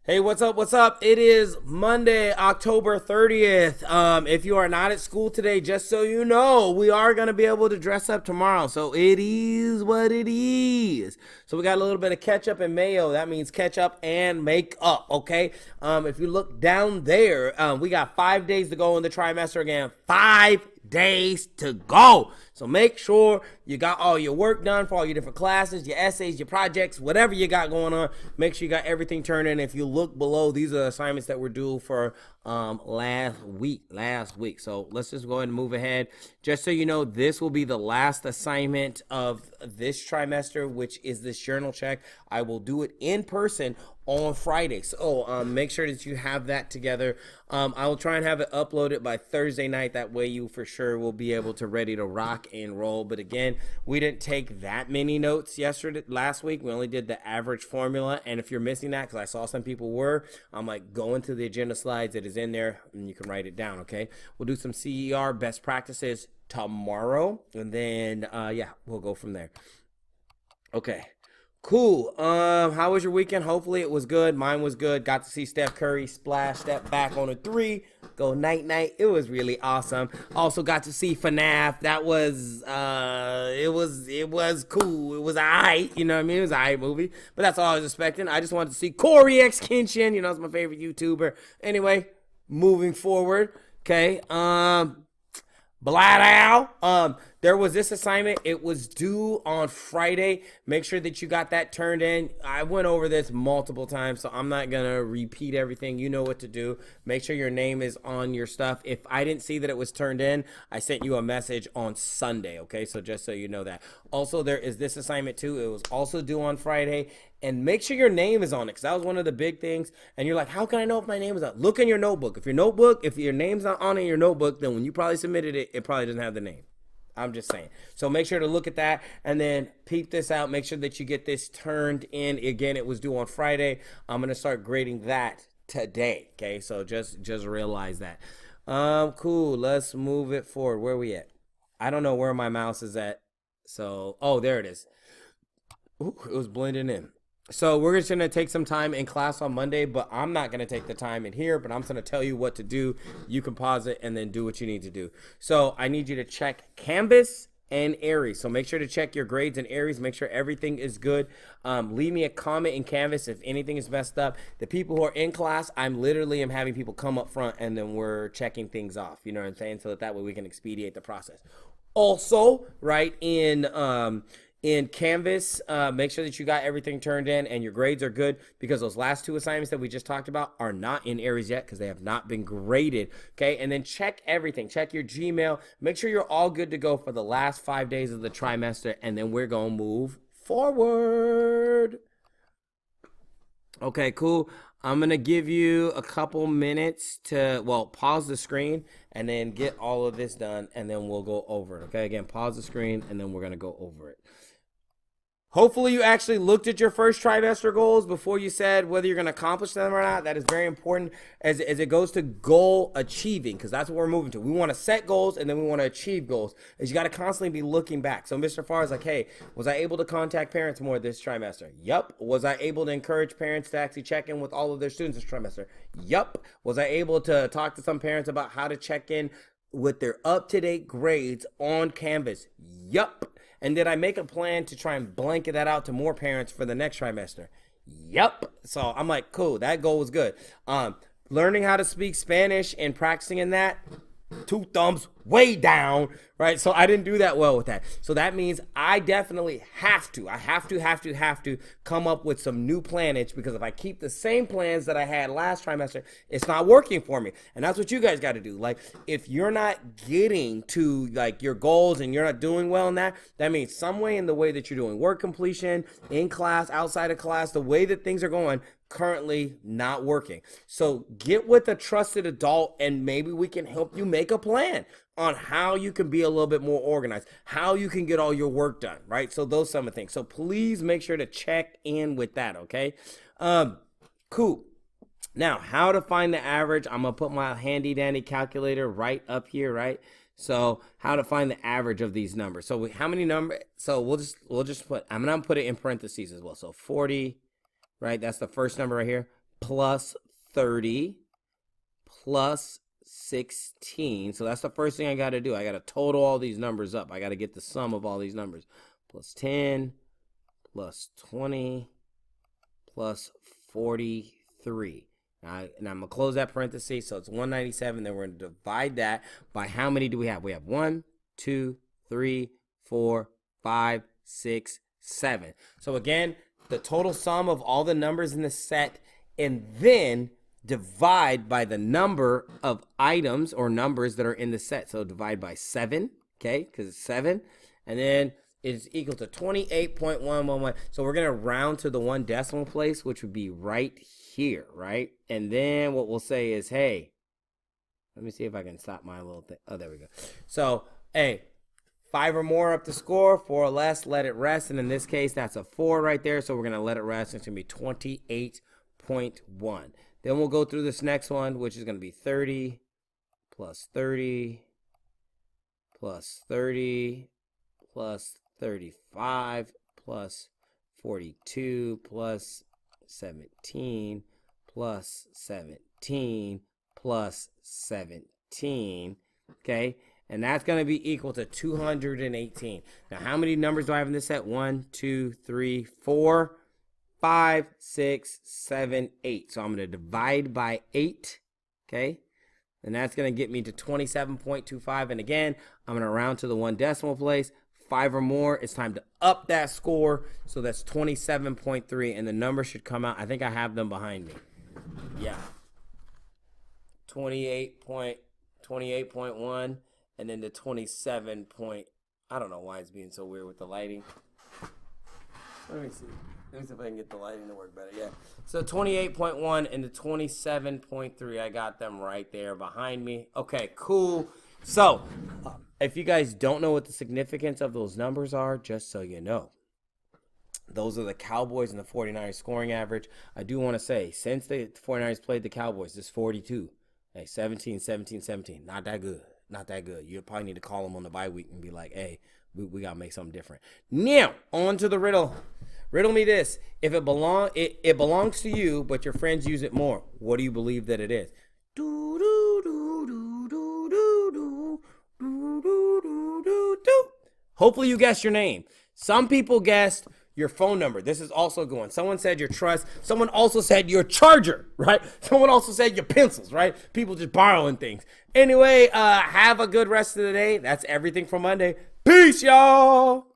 Hey, what's up? What's up? It is Monday, October 30th. If you are not at school today, just so you know, we are going to be able to dress up tomorrow. So it is what it is. So we got a little bit of ketchup and mayo. That means ketchup and makeup, okay? If you look down there, we got 5 days to go in the trimester again. 5 days to go. So make sure you got all your work done for all your different classes, your essays, your projects, whatever you got going on. Make sure you got everything turned in. If you look below, these are assignments that were due for last week. So let's just go ahead and move ahead. Just so you know, this will be the last assignment of this trimester, which is this journal check. I will do it in person on Friday. So make sure that you have that together. I will try and have it uploaded by Thursday night. That way you for sure will be able to ready to rock and roll. But again, we didn't take that many notes last week. We only did the average formula. And if you're missing that, because I saw some people were, I'm like, go into the agenda slides. It is in there and you can write it down. Okay. We'll do some CER best practices tomorrow. And then, yeah, we'll go from there. Okay. Cool. How was your weekend? Hopefully it was good. Mine was good. Got to see Steph Curry splash step back on a three. Go night night. It was really awesome. Also got to see FNAF. That was it was cool. It was alright. You know what I mean? It was an alright movie. But that's all I was expecting. I just wanted to see Corey X Kenshin. You know, it's my favorite YouTuber. Anyway, moving forward. Okay. There was this assignment. It was due on Friday. Make sure that you got that turned in. I went over this multiple times, so I'm not going to repeat everything. You know what to do. Make sure your name is on your stuff. If I didn't see that it was turned in, I sent you a message on Sunday, okay? So just so you know that. Also, there is this assignment too. It was also due on Friday. And make sure your name is on it, because that was one of the big things. And you're like, how can I know if my name is on? Look in your notebook. If your name's not on in your notebook, then when you probably submitted it, it probably doesn't have the name. I'm just saying. So make sure to look at that and then peep this out. Make sure that you get this turned in. Again, it was due on Friday. I'm going to start grading that today. Okay, so just realize that. Cool. Let's move it forward. Where are we at? I don't know where my mouse is at. So, oh, there it is. Ooh, it was blending in. So we're just going to take some time in class on Monday, but I'm not going to take the time in here, but I'm going to tell you what to do. You can pause it and then do what you need to do. So I need you to check Canvas and Aries. So make sure to check your grades in Aries. Make sure everything is good. Leave me a comment in Canvas if anything is messed up. The people who are in class, I'm literally am having people come up front and then we're checking things off. You know what I'm saying? So that way we can expedite the process. Also, right, in Canvas, make sure that you got everything turned in and your grades are good, because those last two assignments that we just talked about are not in Aries yet because they have not been graded. Okay, and then check everything. Check your Gmail. Make sure you're all good to go for the last 5 days of the trimester, and then we're going to move forward. Okay, cool. I'm going to give you a couple minutes to, well, pause the screen and then get all of this done, and then we'll go over it. Okay, again, pause the screen, and then we're going to go over it. Hopefully you actually looked at your first trimester goals before you said whether you're going to accomplish them or not. That is very important as it goes to goal achieving, because that's what we're moving to. We want to set goals and then we want to achieve goals. Is you got to constantly be looking back. So Mr. Farr is like, hey, was I able to contact parents more this trimester? Yup. Was I able to encourage parents to actually check in with all of their students this trimester? Yup. Was I able to talk to some parents about how to check in with their up-to-date grades on Canvas? Yup. And did I make a plan to try and blanket that out to more parents for the next trimester? Yep. So I'm like, cool, that goal was good. Learning how to speak Spanish and practicing in that, 2 thumbs way down, right? So I didn't do that well with that. So that means I definitely have to come up with some new plans, because if I keep the same plans that I had last trimester, it's not working for me. And that's what you guys got to do. Like, if you're not getting to like your goals and you're not doing well in that, that means some way in the way that you're doing work completion, in class, outside of class, the way that things are going, currently not working. So get with a trusted adult and maybe we can help you make a plan on how you can be a little bit more organized, how you can get all your work done, right? So those some of the things. So please make sure to check in with that, okay? Cool. Now, how to find the average. I'm going to put my handy dandy calculator right up here, right? So how to find the average of these numbers. So how many numbers? So we'll just put, I'm going to put it in parentheses as well. So 40, right? That's the first number right here, plus 30 plus 16. So that's the first thing I got to do. I got to total all these numbers up. I got to get the sum of all these numbers. Plus 10 plus 20 plus 43. Now, and I'm going to close that parenthesis. So it's 197. Then we're going to divide that by how many do we have? We have 1, 2, 3, 4, 5, 6, 7. So again, the total sum of all the numbers in the set, and then divide by the number of items or numbers that are in the set. So divide by 7, okay, because it's 7. And then it's equal to 28.111. So we're going to round to the 1 decimal place, which would be right here, right? And then what we'll say is, hey, let me see if I can stop my little thing. Oh, there we go. So, hey, 5 or more up to score, 4 or less, let it rest. And in this case, that's a 4 right there. So we're going to let it rest. It's going to be 28.1. Then we'll go through this next one, which is going to be 30 plus 30 plus 30 plus 35 plus 42 plus 17 plus 17 plus 17. Okay, and that's going to be equal to 218. Now, how many numbers do I have in this set? 1, 2, 3, 4, 5, 6, 7, 8. So I'm going to divide by 8. Okay, and that's going to get me to 27.25. And again, I'm going to round to the 1 decimal place. 5 or more, it's time to up that score. So that's 27.3, and the number should come out. I think I have them behind me. Yeah, 28.1, and then the 27 point. I don't know why it's being so weird with the lighting. Let me see. Let me see if I can get the lighting to work better. Yeah. So 28.1 and the 27.3, I got them right there behind me. Okay, cool. So if you guys don't know what the significance of those numbers are, just so you know, those are the Cowboys and the 49ers scoring average. I do want to say, since the 49ers played the Cowboys, this 42. Hey, 17, 17, 17. Not that good. Not that good. You probably need to call them on the bye week and be like, hey, we got to make something different. Now, on to the riddle. Riddle me this. If it belongs to you, but your friends use it more, what do you believe that it is? Do, do, do, do, do, do, do, do, do, do, do. Hopefully you guessed your name. Some people guessed your phone number. This is also going. Someone said your trust. Someone also said your charger, right? Someone also said your pencils, right? People just borrowing things. Anyway, have a good rest of the day. That's everything for Monday. Peace, y'all.